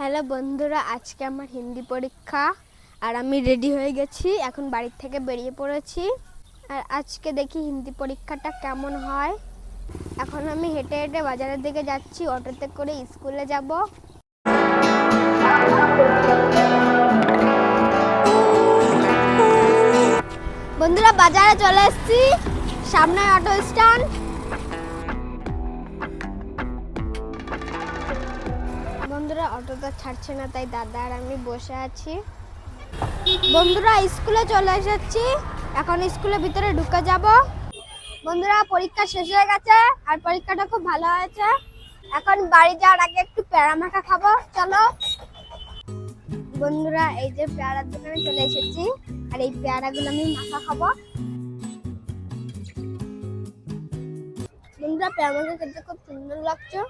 Hello বন্ধুরা, আজকে আমার হিন্দি পরীক্ষা আর আমি রেডি হয়ে গেছি। এখন বাড়ির থেকে বেরিয়ে পড়েছি আর আজকে দেখি হিন্দি পরীক্ষাটা কেমন হয়। এখন আমি হেঁটে হেঁটে বাজারের দিকে যাচ্ছি, অটোতে করে স্কুলে যাব। বন্ধুরা, বাজারে চলে এসেছি, সামনে অটো স্ট্যান্ড। বন্ধুরা, অটোটা ছাড়ছে না, তাই দাদা আর আমি বসে আছি। বন্ধুরা, স্কুলে চলে এসেছি, এখন স্কুলের ভিতরে ঢুকে যাব। বন্ধুরা, পরীক্ষা শেষ হয়ে গেছে আর পরীক্ষাটা খুব ভালো হয়েছে। এখন বাড়ি যাওয়ার আগে একটু পেয়ারা মাখা খাবো, চলো। বন্ধুরা, এই যে পেয়ারার দোকানে চলে এসেছি আর এই পেয়ারাগুলো আমি মাখা খাবো। বন্ধুরা, পেয়ারা মাখা খেতে খুব সুন্দর লাগছে।